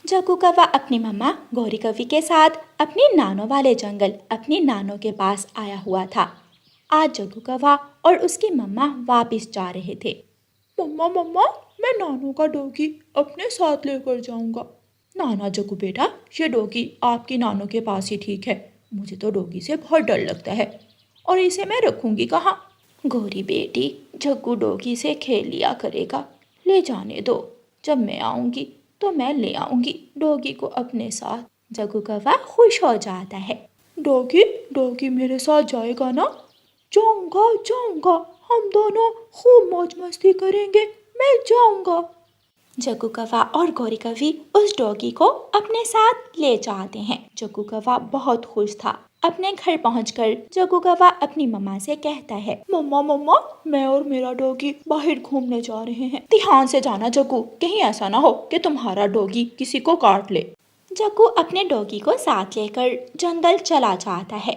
जग्गू कौवा अपनी मम्मा गौरी कवि के साथ अपनी नानों वाले जंगल अपनी नानों के पास आया हुआ था। आज जग्गू कौवा और उसकी मम्मा वापस जा रहे थे। मम्मा मम्मा, मैं नानू का डॉगी अपने साथ लेकर जाऊंगा। नाना जग्गू बेटा, ये डॉगी आपकी नानों के पास ही ठीक है। मुझे तो डॉगी से बहुत डर लगता है, और इसे मैं रखूंगी कहाँ? गौरी बेटी, जग्गू डॉगी से खेल लिया करेगा। ले जाने दो, जब मैं आऊंगी तो मैं ले आऊंगी डॉगी को अपने साथ। जग्गू कौवा खुश हो जाता है। डॉगी डॉगी मेरे साथ जाएगा ना? जाऊंगा जाऊंगा, हम दोनों खूब मौज मस्ती करेंगे, मैं जाऊंगा। जग्गू कौवा और गौरी कवि उस डॉगी को अपने साथ ले जाते हैं। जग्गू कौवा बहुत खुश था। अपने घर पहुंचकर जग्गू कौवा अपनी मम्मा से कहता है, मम्मा मम्मा, मैं और मेरा डॉगी बाहर घूमने जा रहे हैं। ध्यान से जाना जग्गू, कहीं ऐसा ना हो कि तुम्हारा डॉगी किसी को काट ले। जग्गू अपने डॉगी को साथ लेकर जंगल चला जाता है।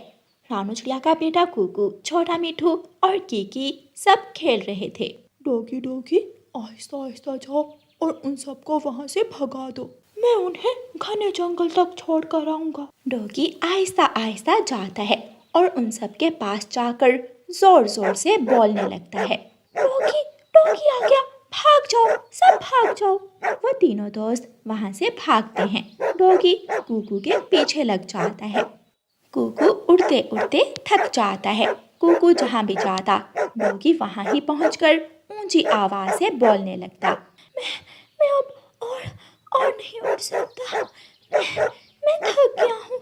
रानू चिड़िया का बेटा कुकू, छोटा मिठू और कीकी सब खेल रहे थे। डॉगी डॉगी, आहिस्ता आहिस्ता जाओ और उन सबको वहां से भगा दो। मैं उन्हें घने जंगल तक छोड़ कर आऊंगा। डॉगी आहिस्ता आहिस्ता जाता है और उन सब के पास जाकर जोर जोर से बोलने लगता है, डॉगी डॉगी आ गया, भाग जाओ, सब भाग जाओ। वो तीनों दोस्त वहां से भागते हैं। डॉगी कुकू के पीछे लग जाता है। कुकू उड़ते उड़ते थक जाता है। कुकू जहाँ भी जाता, डॉगी वहां ही पहुंचकर ऊंची आवाज से बोलने लगता, मैं अब और नहीं उड़ सकता। मैं थक गया हूँ,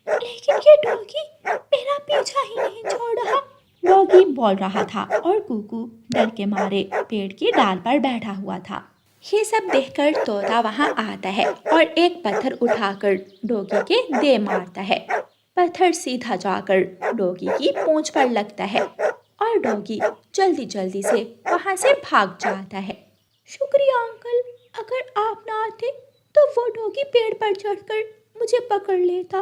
लेकिन ये डॉगी मेरा पीछा ही नहीं छोड़ रहा। डॉगी बोल रहा था और कुकू डर के मारे पेड़ की डाल पर बैठा हुआ था। ये सब देखकर तोता वहां आता है और एक पत्थर उठाकर डॉगी के दे मारता है। पत्थर सीधा जाकर डॉगी की पूंछ पर लगता है और डॉगी जल्दी जल्दी से वहां से भाग जाता है। शुक्रिया अंकल, अगर आप ना आते तो वो डॉगी पेड़ पर चढ़कर मुझे पकड़ लेता।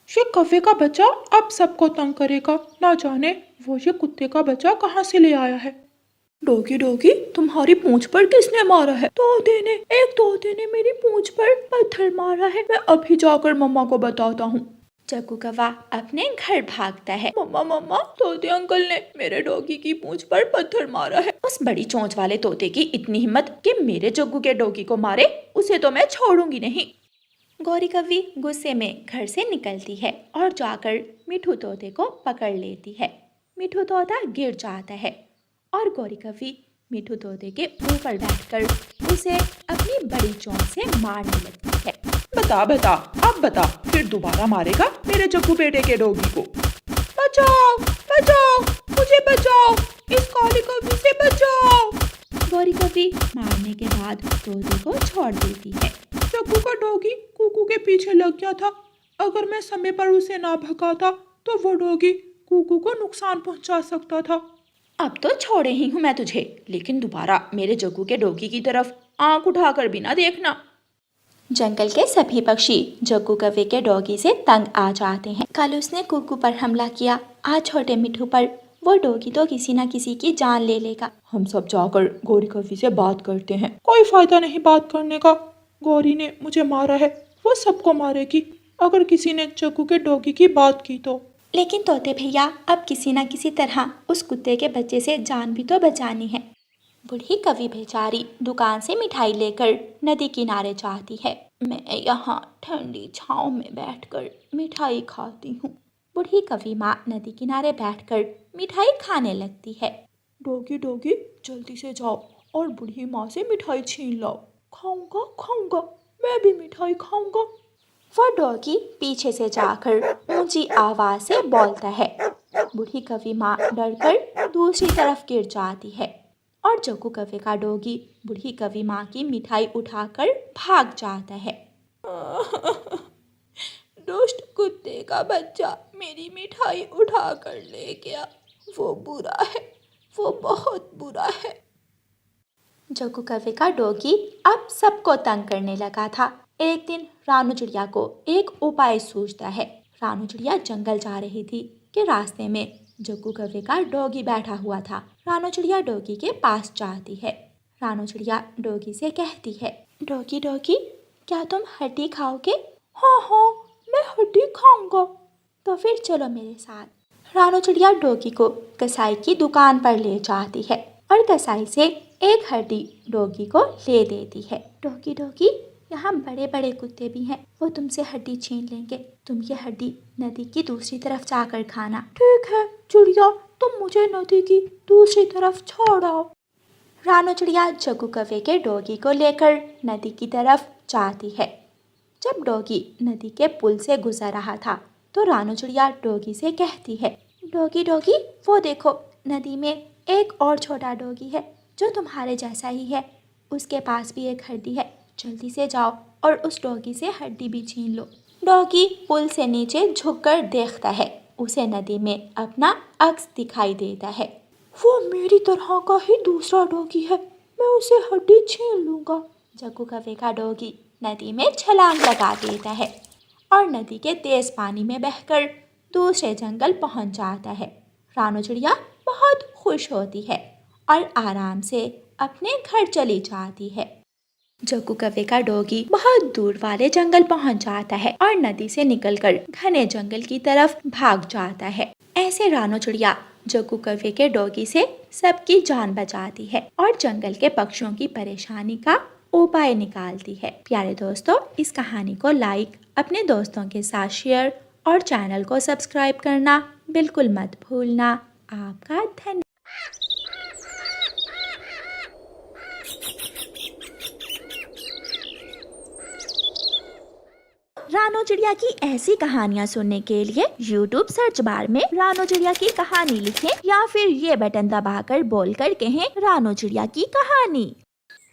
ये कौवे का बच्चा अब सबको तंग करेगा, ना जाने वो ये कुत्ते का बच्चा कहाँ से ले आया है। डॉगी डॉगी, तुम्हारी पूंछ पर किसने मारा है? तोते ने मेरी पूंछ पर पत्थर मारा है। मैं अभी जाकर मम्मा को बताता हूँ। जग्गू कौवा अपने घर भागता है। मम्मा मम्मा, तोते अंकल ने मेरे डॉगी की पूंछ पर पत्थर मारा है। उस बड़ी चोंच वाले तोते की इतनी हिम्मत कि मेरे जग्गू के डॉगी को मारे, उसे तो मैं छोड़ूंगी नहीं। गौरी कवि गुस्से में घर से निकलती है और जाकर मिठू तोते को पकड़ लेती है। मिठू तोता गिर जाता है और गौरी कवि मिठू तोते के ऊपर बैठकर उसे अपनी बड़ी चोंच से मारने लगती है। बता बता, अब बता, फिर दोबारा मारेगा मेरे जग्गू बेटे के डॉगी को? बचाओ बचाओ, मुझे बचाओ, इस काली कवि से बचाओ। गौरी कवि मारने के बाद तोते को छोड़ देती है। जग्गू का डॉगी कुकू के पीछे लग गया था। अगर मैं समय पर उसे ना भगाता तो वो डॉगी कुकू को नुकसान पहुंचा सकता था। अब तो छोड़े ही हूँ मैं तुझे, लेकिन दोबारा मेरे जग्गू के डॉगी की तरफ आंख उठाकर भी ना देखना। जंगल के सभी पक्षी जग्गू कौवे के डॉगी से तंग आ जाते हैं। कल उसने कुकू पर हमला किया, आज छोटे मिठू पर। वो डॉगी तो किसी न किसी की जान ले लेगा। हम सब जाकर गौरी कवि से बात करते हैं। कोई फायदा नहीं बात करने का। गौरी ने मुझे मारा है, वो सबको मारेगी अगर किसी ने जग्गू के डॉगी की बात की तो। लेकिन तोते भैया, अब किसी न किसी तरह उस कुत्ते के बच्चे से जान भी तो बचानी है। बूढ़ी कवि बेचारी दुकान से मिठाई लेकर नदी किनारे जाती है। मैं यहाँ ठंडी छाँव में बैठकर मिठाई खाती हूँ। बूढ़ी कवि माँ नदी किनारे बैठकर मिठाई खाने लगती है। डॉगी डॉगी, जल्दी से जाओ और बूढ़ी माँ से मिठाई छीन लाओ। खाऊंगा खाऊंगा, मैं भी मिठाई खाऊंगा। वो डॉगी पीछे से जाकर ऊंची आवाज से बोलता है। बूढ़ी कवि माँ डरकर दूसरी तरफ गिर जाती है और जग्गू कौवे का डॉगी बूढ़ी कवि माँ की मिठाई उठाकर भाग जाता है। दुष्ट कुत्ते का बच्चा मेरी मिठाई उठाकर ले गया। वो बुरा है, वो बहुत बुरा है। जग्गू कौवे का डॉगी अब सबको तंग करने लगा था। एक दिन रानू चिड़िया को एक उपाय सूझता है। रानू चिड़िया जंगल जा रही थी कि रास्ते में जग्गू कौवे का डॉगी बैठा हुआ था। रानू चिड़िया डॉगी के पास जाती है। रानू चिड़िया डॉगी से कहती है, डॉगी डॉगी, क्या तुम हड्डी खाओगे? हाँ हाँ, मैं हड्डी खाऊंगा। तो फिर चलो मेरे साथ। रानू चिड़िया डॉगी को कसाई की दुकान पर ले जाती है और कसाई से एक हड्डी डॉगी को ले देती है। डॉगी डॉगी, यहाँ बड़े बड़े कुत्ते भी हैं, वो तुमसे हड्डी छीन लेंगे। तुम ये हड्डी नदी की दूसरी तरफ जाकर खाना। ठीक है चिड़िया, तुम मुझे नदी की दूसरी तरफ छोड़ आओ। रानू चिड़िया जग्गू कौवे के डॉगी को लेकर नदी की तरफ जाती है। जब डॉगी नदी के पुल से गुजर रहा था तो रानू चिड़िया डॉगी से कहती है, डॉगी डॉगी, वो देखो नदी में एक और छोटा डॉगी है जो तुम्हारे जैसा ही है। उसके पास भी एक हड्डी है, जल्दी से जाओ और उस डॉगी से हड्डी भी छीन लो। डॉगी पुल से नीचे झुककर देखता है। उसे नदी में अपना अक्स दिखाई देता है। वो मेरी तरह का ही दूसरा डॉगी है, मैं उसे हड्डी छीन लूंगा। जग्गू कौवे का डॉगी नदी में छलांग लगा देता है और नदी के तेज पानी में बहकर दूसरे जंगल पहुंच जाता है। रानू चिड़िया बहुत खुश होती है और आराम से अपने घर चली जाती है। जग्गू कौवे का डॉगी बहुत दूर वाले जंगल पहुंच जाता है और नदी से निकलकर घने जंगल की तरफ भाग जाता है। ऐसे रानू चिड़िया जग्गू कौवे के डॉगी से सबकी जान बचाती है और जंगल के पक्षियों की परेशानी का उपाय निकालती है। प्यारे दोस्तों, इस कहानी को लाइक, अपने दोस्तों के साथ शेयर और चैनल को सब्सक्राइब करना बिल्कुल मत भूलना। आपका धन्यवाद। रानू चिड़िया की ऐसी कहानियाँ सुनने के लिए YouTube सर्च बार में रानू चिड़िया की कहानी लिखें या फिर ये बटन दबाकर बोलकर कहें रानू चिड़िया की कहानी।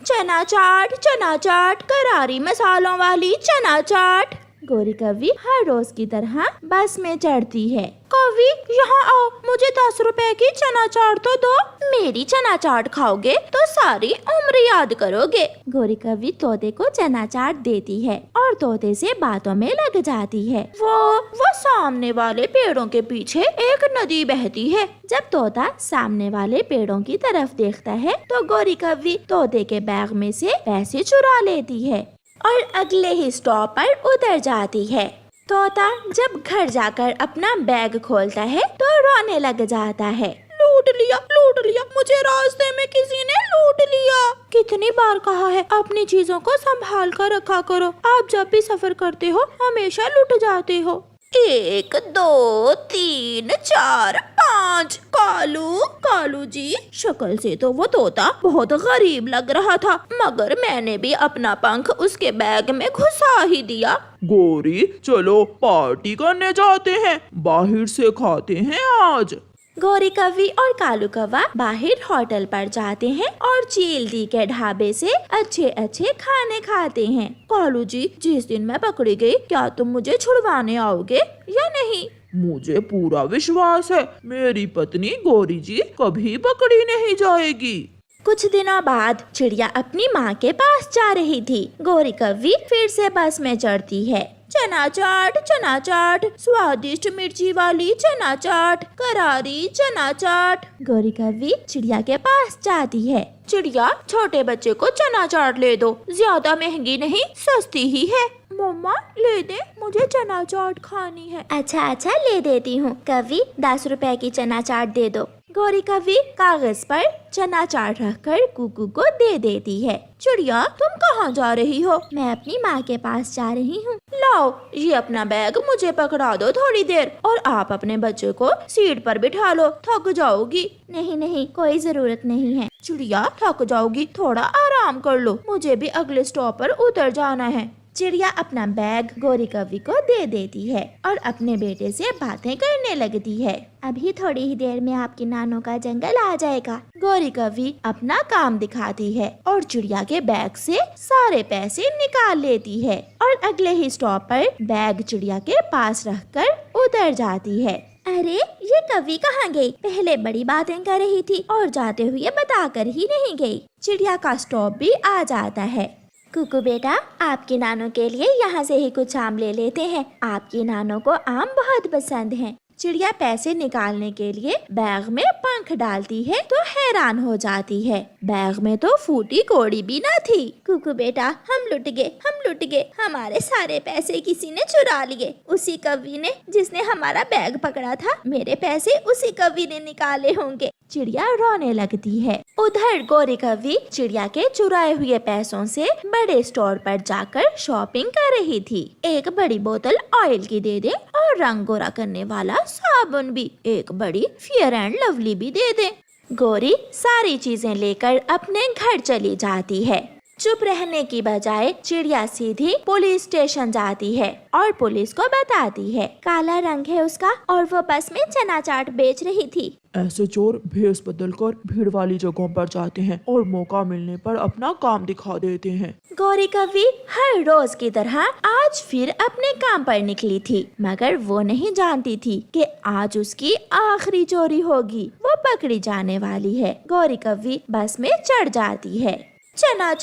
चना चाट करारी मसालों वाली चना चाट। गोरी कौवी हर रोज की तरह बस में चढ़ती है। कौवी, यहाँ आओ, मुझे 10 रुपए की चना चाट तो दो। मेरी चना चाट खाओगे तो सारी उम्र याद करोगे। गोरी कौवी तोते को चना चाट देती है और तोते से बातों में लग जाती है। वो सामने वाले पेड़ों के पीछे एक नदी बहती है। जब तोता सामने वाले पेड़ों की तरफ देखता है तो गोरी कौवी तोते के बैग में से पैसे चुरा लेती है और अगले ही स्टॉप पर उतर जाती है। तोता जब घर जाकर अपना बैग खोलता है तो रोने लग जाता है। लूट लिया, मुझे रास्ते में किसी ने लूट लिया। कितनी बार कहा है अपनी चीजों को संभाल कर रखा करो, आप जब भी सफर करते हो हमेशा लूट जाते हो। 1 2 3 4 5। कालू जी, शक्ल से तो वो तोता बहुत गरीब लग रहा था, मगर मैंने भी अपना पंख उसके बैग में घुसा ही दिया। गोरी, चलो पार्टी करने जाते हैं, बाहर से खाते हैं आज। गोरी कौवी और कालू कौवा बाहर होटल पर जाते हैं और चील दी के ढाबे से अच्छे अच्छे खाने खाते हैं। कालू जी, जिस दिन मैं पकड़ी गई, क्या तुम मुझे छुड़वाने आओगे या नहीं? मुझे पूरा विश्वास है, मेरी पत्नी गोरी जी कभी पकड़ी नहीं जाएगी। कुछ दिनों बाद चिड़िया अपनी माँ के पास जा रही थी। गोरी कौवी फिर से बस में चढ़ती है। चना चाट, स्वादिष्ट मिर्ची वाली चना चाट, करारी चना चाट। गोरी कौवी चिड़िया के पास जाती है। चिड़िया, छोटे बच्चे को चना चाट ले दो, ज्यादा महंगी नहीं, सस्ती ही है। मम्मा ले दे, मुझे चना चाट खानी है। अच्छा ले देती हूँ। कौवी, 10 रुपए की चना चाट दे दो। गोरी कौवी कागज पर चना चाट रखकर कुकू को दे देती है। चिड़िया, तुम कहाँ जा रही हो? मैं अपनी माँ के पास जा रही हूँ। लाओ, ये अपना बैग मुझे पकड़ा दो थोड़ी देर, और आप अपने बच्चे को सीट पर बिठा लो, थक जाओगी। नहीं, कोई जरूरत नहीं है। चिड़िया, थक जाओगी, थोड़ा आराम कर लो, मुझे भी अगले स्टॉप पर उतर जाना है। चिड़िया अपना बैग गोरी कौवी को दे देती है और अपने बेटे से बातें करने लगती है। अभी थोड़ी ही देर में आपकी नानों का जंगल आ जाएगा। गोरी कौवी अपना काम दिखाती है और चिड़िया के बैग से सारे पैसे निकाल लेती है और अगले ही स्टॉप पर बैग चिड़िया के पास रखकर उतर जाती है। अरे, ये कौवी कहाँ गई? पहले बड़ी बातें कर रही थी और जाते हुए बताकर ही नहीं गई। चिड़िया का स्टॉप भी आ जाता है। कुकू बेटा, आपकी नानों के लिए यहाँ से ही कुछ आम ले लेते हैं। आपकी नानों को आम बहुत पसंद हैं। चिड़िया पैसे निकालने के लिए बैग में पंख डालती है तो हैरान हो जाती है। बैग में तो फूटी कौड़ी भी ना थी। कुकू बेटा, हम लुट गए, हमारे सारे पैसे किसी ने चुरा लिए। उसी कौवी ने जिसने हमारा बैग पकड़ा था, मेरे पैसे उसी कौवी ने निकाले होंगे। चिड़िया रोने लगती है। उधर गौरी कौवी चिड़िया के चुराए हुए पैसों से बड़े स्टोर पर जाकर शॉपिंग कर रही थी। एक बड़ी बोतल ऑयल की दे दे और रंग गोरा करने वाला साबुन भी, एक बड़ी फेयर एंड लवली भी दे दे। गौरी सारी चीजें लेकर अपने घर चली जाती है। चुप रहने की बजाय चिड़िया सीधी पुलिस स्टेशन जाती है और पुलिस को बताती है काला रंग है उसका और वो बस में चना चाट बेच रही थी। ऐसे चोर भेष बदलकर भीड़ वाली जगहों पर जाते हैं और मौका मिलने पर अपना काम दिखा देते हैं। गौरी कौवी हर रोज की तरह आज फिर अपने काम पर निकली थी, मगर वो नहीं जानती थी कि आज उसकी आखिरी चोरी होगी। वो पकड़ी जाने वाली है। गौरी कौवी बस में चढ़ जाती है। चना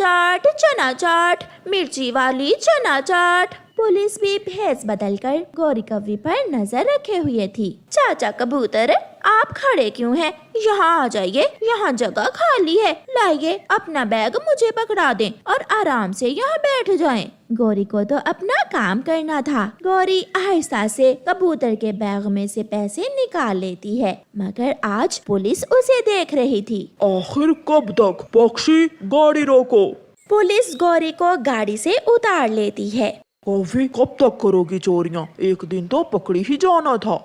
चाट, मिर्ची वाली चना चाट। पुलिस भी भेष बदलकर गौरी कौवी पर नजर रखे हुए थी। चाचा कबूतर, आप खड़े क्यों हैं? यहाँ आ जाइए, यहाँ जगह खाली है। लाइए अपना बैग मुझे पकड़ा दें और आराम से यहाँ बैठ जाएं। गौरी को तो अपना काम करना था। गौरी आहिस्ता से कबूतर के बैग में से पैसे निकाल लेती है, मगर आज पुलिस उसे देख रही थी। आखिर कब तक? पक्षी, गाड़ी रोको। पुलिस गौरी को गाड़ी से उतार लेती है। कौवी, कब तक करोगी चोरियां? एक दिन तो पकड़ी ही जाना था।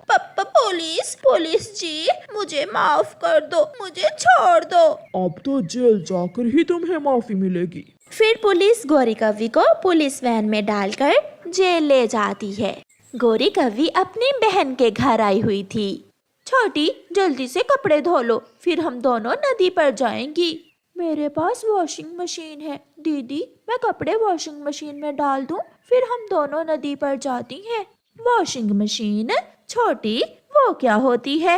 पुलिस जी, मुझे माफ कर दो, मुझे छोड़ दो। अब तो जेल जाकर ही तुम्हें माफी मिलेगी। फिर पुलिस गौरी कौवी को पुलिस वैन में डालकर जेल ले जाती है। गौरी कौवी अपनी बहन के घर आई हुई थी। छोटी, जल्दी से कपड़े धो लो, फिर हम दोनों नदी पर जाएंगी। मेरे पास वॉशिंग मशीन है दीदी, मैं कपड़े वॉशिंग मशीन में डाल दूं, फिर हम दोनों नदी पर जाती हैं। Washing machine? छोटी, वो क्या होती है?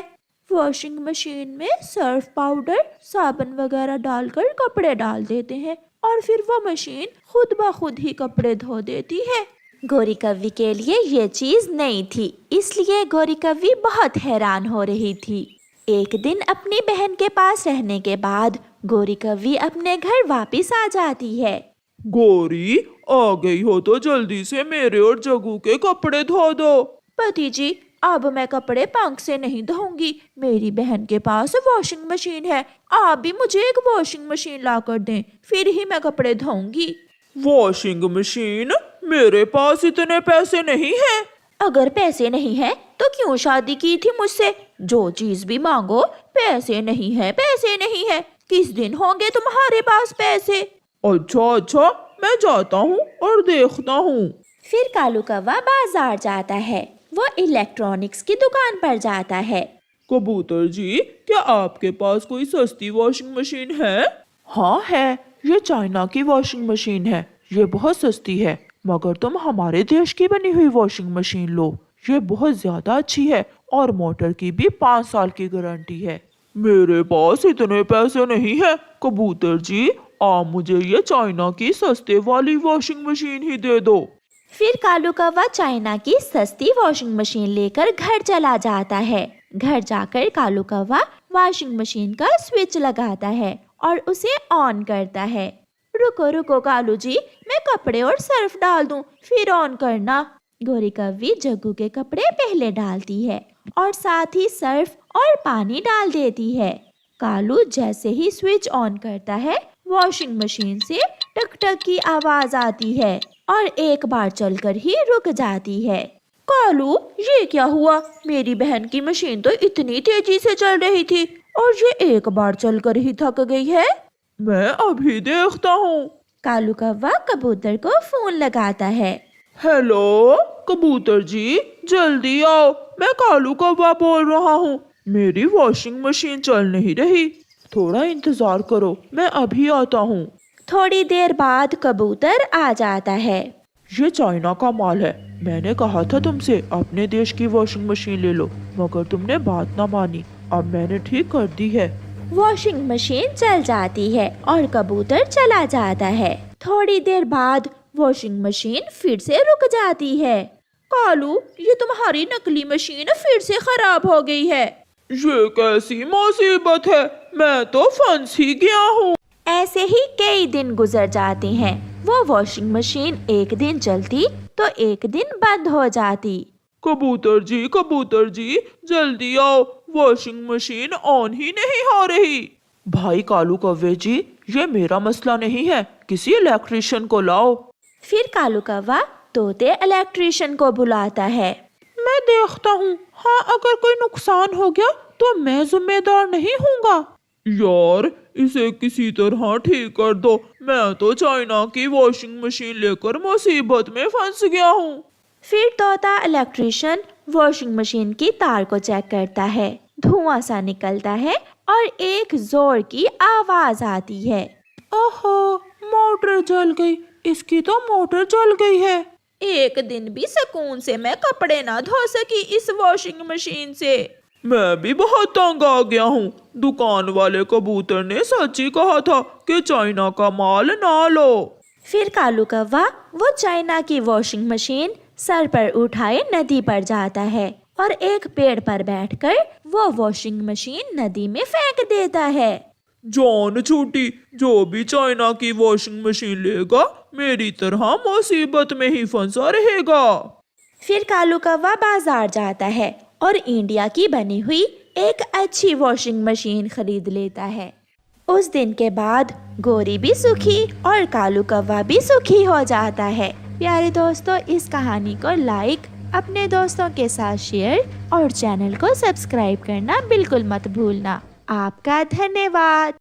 वॉशिंग मशीन में सर्फ पाउडर, साबुन वगैरह डालकर कपड़े डाल देते हैं और फिर वो मशीन खुद ब खुद ही कपड़े धो देती है। गौरी कौवी के लिए ये चीज नई थी, इसलिए गौरी कौवी बहुत हैरान हो रही थी। एक दिन अपनी बहन के पास रहने के बाद गौरी कौवी अपने घर वापस आ जाती है। गौरी, आ गई हो तो जल्दी से मेरे और जग्गू के कपड़े धो दो। पति जी, अब मैं कपड़े पंख से नहीं धोऊंगी, मेरी बहन के पास वॉशिंग मशीन है। आप भी मुझे एक वॉशिंग मशीन ला कर दें, फिर ही मैं कपड़े धोऊंगी। Washing machine? मेरे पास इतने पैसे नहीं हैं। अगर पैसे नहीं है तो क्यों शादी की थी मुझसे? जो चीज भी मांगो, पैसे नहीं है, पैसे नहीं है। किस दिन होंगे तुम्हारे पास पैसे? अच्छा, मैं जाता हूँ और देखता हूँ। फिर कालू कौवा बाजार जाता है। वो इलेक्ट्रॉनिक्स की दुकान पर जाता है। कबूतर जी, क्या आपके पास कोई सस्ती वॉशिंग मशीन है? हाँ है, ये चाइना की वॉशिंग मशीन है। ये बहुत सस्ती है, मगर तुम हमारे देश की बनी हुई वॉशिंग मशीन लो। ये बहुत ज्यादा अच्छी है और मोटर की भी 5 साल की गारंटी है। मेरे पास इतने पैसे नहीं है कबूतर जी, आप मुझे ये चाइना की सस्ते वाली वॉशिंग मशीन ही दे दो। फिर कालू कौवा चाइना की सस्ती वॉशिंग मशीन लेकर घर चला जाता है। घर जाकर कालू कौवा वॉशिंग मशीन का स्विच लगाता है और उसे ऑन करता है। रुको कालू जी, मैं कपड़े और सर्फ डाल दूं, फिर ऑन करना। गौरी कौवी जग्गू के कपड़े पहले डालती है और साथ ही सर्फ और पानी डाल देती है। कालू जैसे ही स्विच ऑन करता है, वॉशिंग मशीन से टक टक की आवाज आती है और एक बार चलकर ही रुक जाती है। कालू, ये क्या हुआ? मेरी बहन की मशीन तो इतनी तेजी से चल रही थी और ये एक बार चलकर ही थक गई है। मैं अभी देखता हूँ। कालू कौवा कबूतर को फोन लगाता है। हेलो कबूतर जी, जल्दी आओ, मैं कालू कौवा बोल रहा हूँ। मेरी वॉशिंग मशीन चल नहीं रही, थोड़ा इंतजार करो, मैं अभी आता हूँ। थोड़ी देर बाद कबूतर आ जाता है। ये चाइना का माल है, मैंने कहा था तुमसे अपने देश की वॉशिंग मशीन ले लो, मगर तुमने बात ना मानी। अब मैंने ठीक कर दी है। वॉशिंग मशीन चल जाती है और कबूतर चला जाता है। थोड़ी देर बाद वॉशिंग मशीन फिर से रुक जाती है। कालू, ये तुम्हारी नकली मशीन फिर से खराब हो गई है। ये कैसी मुसीबत है, मैं तो फंस ही गया हूँ। ऐसे ही कई दिन गुजर जाते हैं। वो वॉशिंग मशीन एक दिन चलती तो एक दिन बंद हो जाती। कबूतर जी जल्दी आओ, वॉशिंग मशीन ऑन ही नहीं हो रही। भाई कालू कौवे जी, ये मेरा मसला नहीं है, किसी इलेक्ट्रिशियन को लाओ। फिर कालू कौवा तोते इलेक्ट्रिशियन को बुलाता है। मैं देखता हूँ, हाँ अगर कोई नुकसान हो गया तो मैं जिम्मेदार नहीं हूँगा। यार इसे किसी तरह ठीक कर दो, मैं तो चाइना की वॉशिंग मशीन लेकर मुसीबत में फंस गया हूँ। फिर तोता इलेक्ट्रिशियन वॉशिंग मशीन की तार को चेक करता है। धुआं सा निकलता है और एक जोर की आवाज आती है। ओहो, मोटर जल गई, इसकी तो मोटर जल गई है। एक दिन भी सुकून से मैं कपड़े ना धो सकी इस वॉशिंग मशीन से। मैं भी बहुत तंग आ गया हूँ। दुकान वाले कबूतर ने सच ही कहा था कि चाइना का माल ना लो। फिर कालू कौवा वो चाइना की वॉशिंग मशीन सर पर उठाए नदी पर जाता है और एक पेड़ पर बैठकर वो वॉशिंग मशीन नदी में फेंक देता है। जान छूटी, जो भी चाइना की वॉशिंग मशीन लेगा मेरी तरह मुसीबत में ही फंसा रहेगा। फिर कालू कौवा बाजार जाता है और इंडिया की बनी हुई एक अच्छी वॉशिंग मशीन खरीद लेता है। उस दिन के बाद गोरी भी सुखी और कालू कौवा भी सुखी हो जाता है। प्यारे दोस्तों, इस कहानी को लाइक, अपने दोस्तों के साथ शेयर और चैनल को सब्सक्राइब करना बिल्कुल मत भूलना। आपका धन्यवाद।